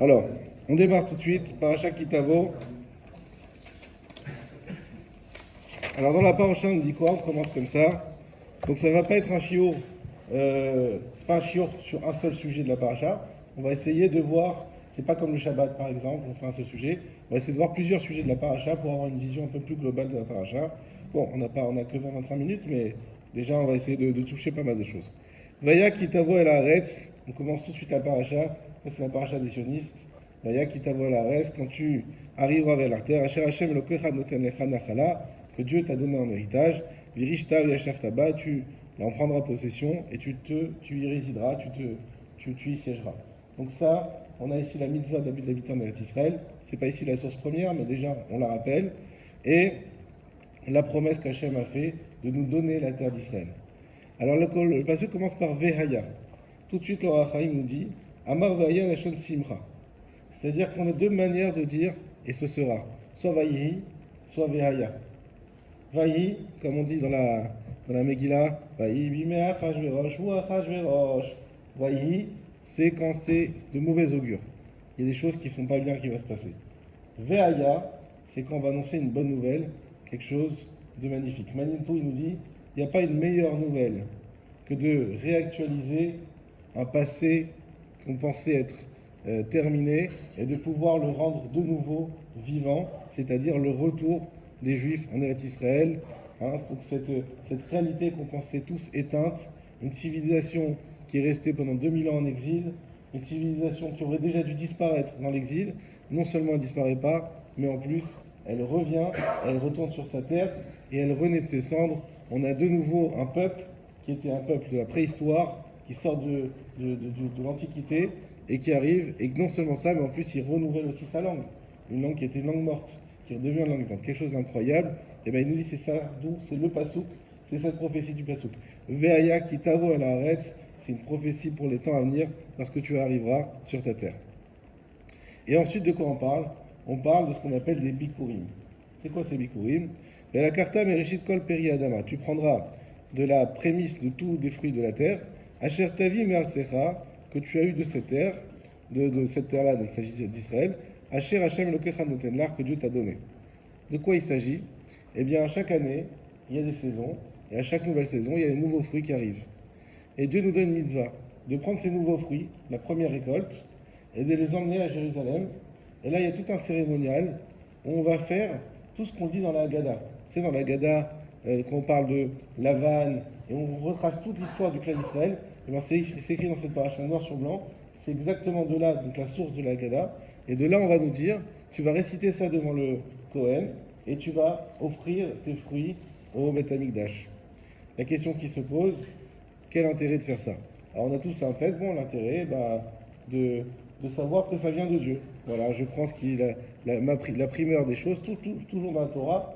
Alors, on démarre tout de suite, Paracha Kitavo. Alors, dans la paracha, on dit quoi? On commence comme ça. Donc, ça va pas être un chiour, pas un chiour sur un seul sujet de la paracha. On va essayer de voir, c'est pas comme le Shabbat par exemple, on fait un seul sujet. On va essayer de voir plusieurs sujets de la paracha pour avoir une vision un peu plus globale de la paracha. Bon, on a que 20-25 minutes, mais déjà, on va essayer de toucher pas mal de choses. Vaya Kitavo el Haaretz, on commence tout de suite la paracha. Ça, c'est la paracha des sionistes. Vaya Kitavo el Haaretz, quand tu arriveras vers la terre, Asher Hashem Elokecha noten lecha nachala, que Dieu t'a donné en héritage, Virishta Yashaftaba, tu en prendras possession et tu y résideras, tu y siégeras. Donc ça, on a ici la mitzvah d'habitants d'Israël. C'est pas ici la source première, mais déjà on la rappelle. Et la promesse qu'Hachem a fait de nous donner la terre d'Israël. Alors le passage commence par Vehaya. Tout de suite, le Rachaim nous dit Amar Vehaya Lachon Simcha. C'est-à-dire qu'on a deux manières de dire et ce sera soit Vayihi, soit Vehaya. Vayi, comme on dit dans la Megillah, Vayi bimei Achashverosh ou Achashverosh. Vayi, c'est quand c'est de mauvais augure. Il y a des choses qui ne sont pas bien qui vont se passer. Veaya, c'est quand on va annoncer une bonne nouvelle, quelque chose de magnifique. Manintou, il nous dit, il n'y a pas une meilleure nouvelle que de réactualiser un passé qu'on pensait être terminé et de pouvoir le rendre de nouveau vivant, c'est-à-dire le retour des Juifs en Eretz Israël. Donc cette réalité qu'on pensait tous éteinte, une civilisation qui est restée pendant 2000 ans en exil, une civilisation qui aurait déjà dû disparaître dans l'exil, non seulement elle ne disparaît pas, mais en plus elle revient, elle retourne sur sa terre et elle renaît de ses cendres. On a de nouveau un peuple qui était un peuple de la préhistoire, qui sort de l'Antiquité et qui arrive, et non seulement ça, mais en plus il renouvelle aussi sa langue, une langue qui était une langue morte, qui redevient une langue vivante, quelque chose d'incroyable. Et bien il nous dit c'est ça, d'où c'est le pasouk, c'est cette prophétie du pasouk. Veaya kitavo el haaretz, c'est une prophétie pour les temps à venir, lorsque tu arriveras sur ta terre. Et ensuite de quoi on parle? On parle de ce qu'on appelle des bikurim. C'est quoi ces bikurim? La karta mereshit kol peri adama. Tu prendras de la prémisse de tous les fruits de la terre, asher tavi me'artsecha, que tu as eu de cette terre, de cette terre-là, il s'agit d'Israël, asher Hashem lokecha noten, l'art que Dieu t'a donné. De quoi il s'agit? Eh bien, chaque année, il y a des saisons, et à chaque nouvelle saison, il y a les nouveaux fruits qui arrivent. Et Dieu nous donne une mitzvah de prendre ces nouveaux fruits, la première récolte, et de les emmener à Jérusalem. Et là, il y a tout un cérémonial où on va faire tout ce qu'on dit dans la Haggadah. C'est dans la Haggadah qu'on parle de Lavan, et on retrace toute l'histoire du clan d'Israël. Et bien, c'est écrit dans cette paracha noir sur blanc. C'est exactement de là, donc la source de la Haggadah. Et de là, on va nous dire, tu vas réciter ça devant le Kohen, et tu vas offrir tes fruits au Beth Amikdash. La question qui se pose, quel intérêt de faire ça? Alors on a tous en tête, bon, l'intérêt de savoir que ça vient de Dieu. Voilà, je prends ce qui est la primeur des choses, toujours dans la Torah.